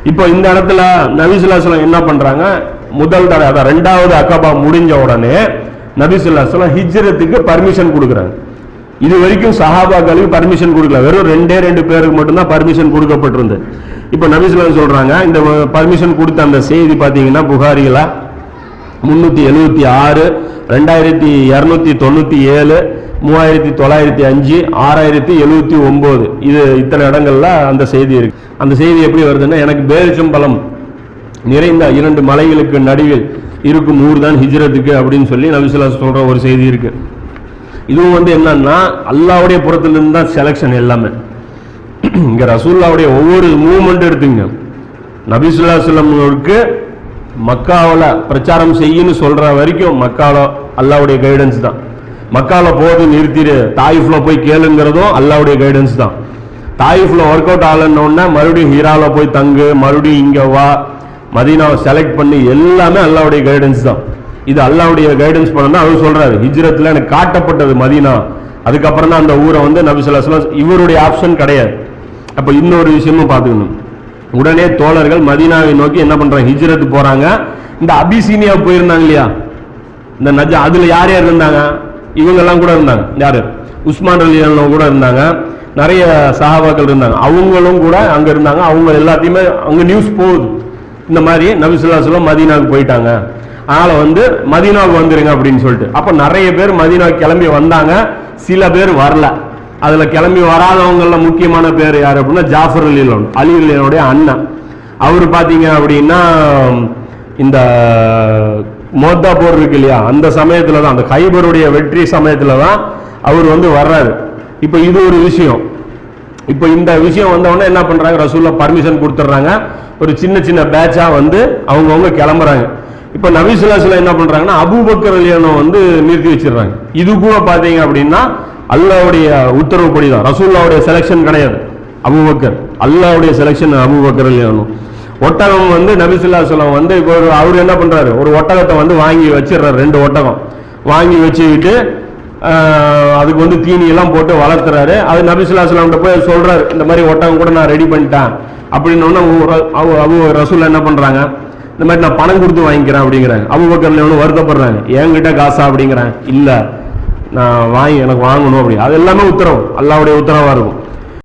இப்போ இந்த இடத்துல நபி ஸல்லல்லாஹு அலைஹி வஸல்லம் என்ன பண்றாங்க, முதல் தடவை அதான் ரெண்டாவது அக்கபா முடிஞ்ச உடனே நபி ஸல்லல்லாஹு அலைஹி வஸல்லம் ஹிஜ்ரத்துக்கு பர்மிஷன் கொடுக்குறாங்க. இது வரைக்கும் சஹாபாக்களுக்கு பர்மிஷன் கொடுக்கல, வெறும் ரெண்டு பேருக்கு மட்டும்தான் பர்மிஷன் கொடுக்கப்பட்டிருந்தது. இப்போ நபி ஸல்லல்லாஹு அலைஹி வஸல்லம் சொல்றாங்க, இந்த பர்மிஷன் கொடுத்த அந்த செய்தி பார்த்தீங்கன்னா புகாரிகளா 376, 2297, 3905, 6079 இது இத்தனை இடங்கள்ல அந்த செய்தி இருக்கு. அந்த செய்தி எப்படி வருதுன்னா, எனக்கு பேரிச்சம்பழம் நிறைந்த 2 மலைகளுக்கு நடுவில் இருக்கும் ஊர் தான் ஹிஜ்ரத்துக்கு அப்படின்னு சொல்லி நபி ஸல்லல்லாஹு அலைஹி வஸல்லம் சொல்ற ஒரு செய்தி இருக்கு. இதுவும் என்னன்னா அல்லாஹ்வுடைய புறத்திலிருந்து தான் செலக்ஷன் எல்லாமே. இங்க ரசூலுல்லாஹ்வுடைய ஒவ்வொரு மூவ்மெண்ட் எடுத்துங்க, நபி ஸல்லல்லாஹு அலைஹி வஸல்லம்க்கு மக்காவுல பிரச்சாரம் செய்யுன்னு சொல்ற வரைக்கும் மக்கால அல்லாஹ்வுடைய கைடன்ஸ் தான். மக்கால போது நிறுத்திடு, தாயிஃப்ல போய் கேளுங்கிறதும் அல்லாஹ்வுடைய கைடன்ஸ் தான். தாயிஃப்ல ஒர்க் அவுட் ஆகலன்னு மறுபடியும் ஹீரால போய் தங்கு, மறுபடியும் இங்க வா, மதீனாவை செலக்ட் பண்ணி எல்லாமே அல்லாஹ்வுடைய கைடன்ஸ் தான். இது அல்லாஹ்வுடைய கைடன்ஸ் பண்ணா அவர் சொல்றாரு, ஹிஜ்ரத்ல எனக்கு காட்டப்பட்டது மதீனா, அதுக்கப்புறம் தான் அந்த ஊரை நபி ஸல்லல்லாஹு அலைஹி வஸல்லம் இவருடைய ஆப்ஷன் கிடையாது. அப்ப இன்னொரு விஷயமும் பார்த்துக்கணும், உடனே தோழர்கள் மதீனாவை நோக்கி என்ன பண்றாங்க, ஹிஜ்ரத் போறாங்க. இந்த அபிசீனியா போயிருந்தாங்க இல்லையா, இந்த நஜா, அதுல யார் யார் இருந்தாங்க, இவங்க எல்லாம் கூட இருந்தாங்க. யாரு, உஸ்மான் ரலியல்லாஹு கூட இருந்தாங்க, நிறைய சஹாபாக்கள் இருந்தாங்க, அவங்களும் கூட அங்க இருந்தாங்க. அவங்க எல்லாத்தையுமே அங்க நியூஸ் போகுது, இந்த மாதிரி நபி ஸல்லல்லாஹு அலைஹி வஸல்லம் மதீனாவுக்கு போயிட்டாங்க, அதனால மதீனாவுக்கு வந்துருங்க அப்படின்னு சொல்லிட்டு. அப்ப நிறைய பேர் மதீனாவுக்கு கிளம்பி வந்தாங்க, சில பேர் வரல. அதுல கிளம்பி வராதவங்கள முக்கியமான பேர் யாரு அப்படின்னா ஜாஃபர் ரலியல்லாஹு அன்ஹு, அலி ரலியல்லாஹுடைய அண்ணன். அவர் பாத்தீங்க அப்படின்னா இந்த மோத்தா போர் இருக்கு இல்லையா, அந்த சமயத்துல தான், அந்த கைபருடைய வெற்றி சமயத்துல தான் அவர் வர்றாரு. இப்ப இது ஒரு விஷயம். இப்ப இந்த விஷயம் வந்தவொடனே என்ன பண்றாங்க, ரசூலுல்லாஹ் பர்மிஷன் கொடுத்துட்றாங்க, ஒரு சின்ன சின்ன பேட்சா அவங்கவுங்க கிளம்புறாங்க. இப்ப நபி ஸல்லல்லாஹு அலைஹி வஸல்லம் என்ன பண்றாங்கன்னா அபூபக்கர் ரலியல்லாஹு நிறுத்தி வச்சிடுறாங்க. இது கூட பாத்தீங்க அப்படின்னா அல்லாஹ்வுடைய உத்தரவுப்படி தான், ரசூலுல்லாஹ்வுடைய செலக்ஷன் கிடையாது அபூபக்கர், அல்லாஹ்வுடைய செலக்ஷன் அபூபக்கர் ரலியல்லாஹு. ஒட்டகம் நபி ஸல்லல்லாஹு அலைஹி வஸல்லம் இப்போ அவர் என்ன பண்றாரு, ஒரு ஒட்டகத்தை வாங்கி வச்சிடுறாரு, 2 ஒட்டகம் வாங்கி வச்சுக்கிட்டு அதுக்கு தீனி எல்லாம் போட்டு வளர்த்துறாரு. அது நபி ஸல்லல்லாஹு அலைஹி வஸல்லம் போய் சொல்றாரு, இந்த மாதிரி ஒட்டகம் கூட நான் ரெடி பண்ணிட்டேன் அப்படின்னு. ரசூலுல்லாஹ் என்ன பண்றாங்க, இந்த மாதிரி நான் பணம் கொடுத்து வாங்கிக்கிறேன் அப்படிங்கிறாங்க. அபூபக்கர் வருத்தப்படுறாங்க, என்கிட்ட காசா அப்படிங்கிறாங்க. இல்ல, நான் எனக்கு வாங்கணும் அப்படி. அது எல்லாமே உத்தரவு, அல்லாஹ்வுடைய உத்தரவா இருக்கும்.